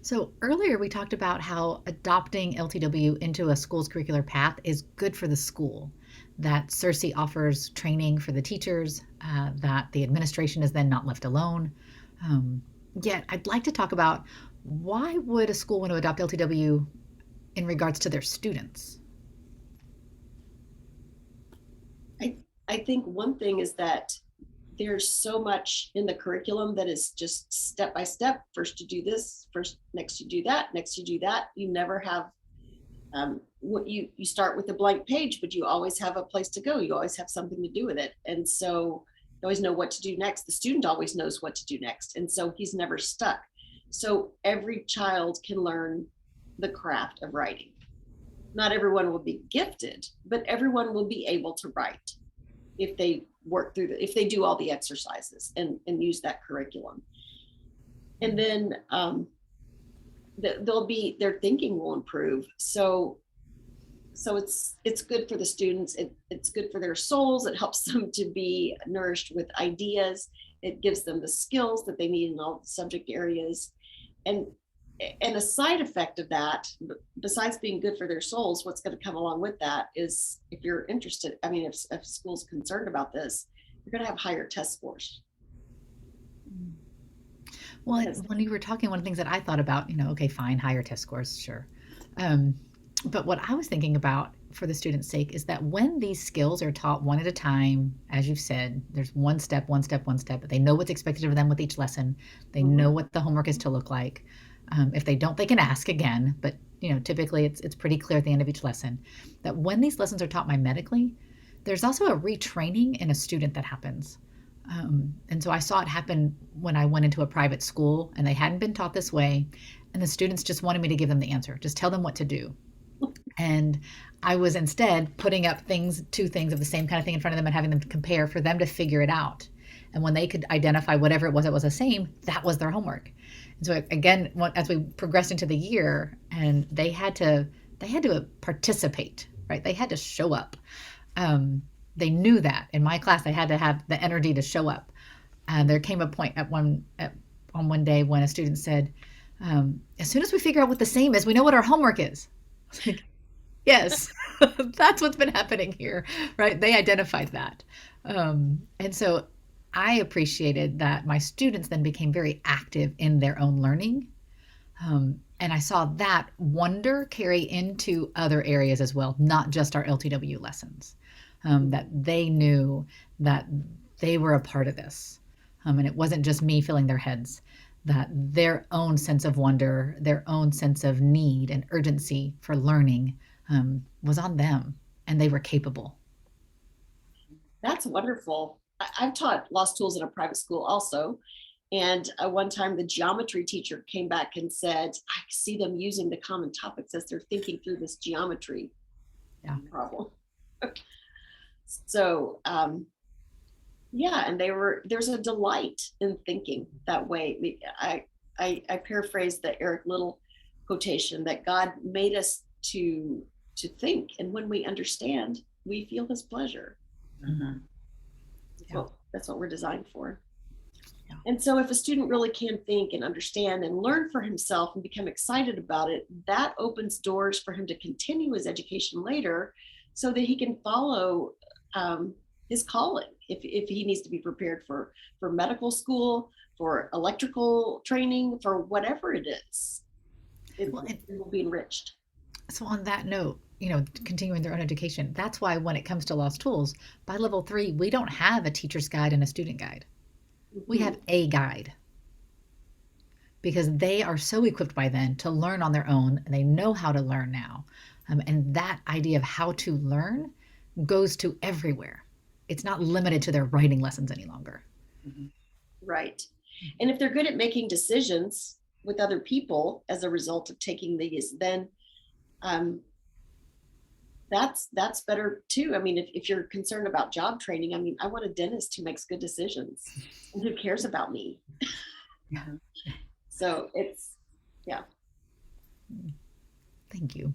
So earlier we talked about how adopting LTW into a school's curricular path is good for the school, that Circe offers training for the teachers, that the administration is then not left alone. Um, Yet I'd like to talk about why would a school want to adopt LTW in regards to their students? I I think one thing is that there's so much in the curriculum that is just step by step. First you do this, first next you do that, next you do that. You never have what you start with a blank page, but you always have a place to go. You always have something to do with it, and so you always know what to do next. The student always knows what to do next, and so he's never stuck. So every child can learn the craft of writing. Not everyone will be gifted, but everyone will be able to write if they work through if they do all the exercises and use that curriculum. And then they'll be their thinking will improve. So it's good for the students. It's good for their souls. It helps them to be nourished with ideas. It gives them the skills that they need in all the subject areas. And and a side effect of that, besides being good for their souls, what's going to come along with that is, if you're interested, I mean, if school's concerned about this, you're going to have higher test scores. Well, Because when you were talking, one of the things that I thought about, okay, fine, higher test scores, sure. Um, but what I was thinking about for the student's sake is that when these skills are taught one at a time, as you've said, there's one step, one step, one step, but they know what's expected of them with each lesson. They know Mhm. what the homework is to look like. If they don't, they can ask again, but typically it's pretty clear at the end of each lesson that when these lessons are taught mimetically, there's also a retraining in a student that happens. And so I saw it happen when I went into a private school and they hadn't been taught this way. And the students just wanted me to give them the answer, just tell them what to do. And I was instead putting up two things of the same kind of thing in front of them and having them compare for them to figure it out. And when they could identify whatever it was that was the same, that was their homework. And so again, as we progressed into the year, and they had to participate, right? They had to show up. They knew that in my class they had to have the energy to show up. And there came a point on one day when a student said, "As soon as we figure out what the same is, we know what our homework is." I was like, yes, that's what's been happening here, right? They identified that. And so I appreciated that my students then became very active in their own learning. And I saw that wonder carry into other areas as well, not just our LTW lessons, that they knew that they were a part of this. And it wasn't just me filling their heads, that their own sense of wonder, their own sense of need and urgency for learning was on them, and they were capable. That's wonderful. I've taught lost tools in a private school also. And one time the geometry teacher came back and said, I see them using the common topics as they're thinking through this geometry Yeah. problem. So yeah, and there's a delight in thinking that way. I paraphrase the Eric Little quotation that God made us to think, and when we understand, we feel His pleasure. Mhm. Yeah. That's what we're designed for. Yeah. And so, if a student really can think and understand and learn for himself and become excited about it, that opens doors for him to continue his education later so that he can follow his calling. If he needs to be prepared for medical school, for electrical training, for whatever it is, it, Well, and it will be enriched. so on that note, continuing their own education, that's why when it comes to lost tools, by level 3, we don't have a teacher's guide and a student guide. We Mhm. have a guide because they are so equipped by then to learn on their own and they know how to learn now. And that idea of how to learn goes to everywhere. It's not limited to their writing lessons any longer. Right. And if they're good at making decisions with other people as a result of taking these, then um, that's better too. I mean, if you're concerned about job training, I mean, I want a dentist who makes good decisions and who cares about me. Yeah. So it's, yeah. Thank you.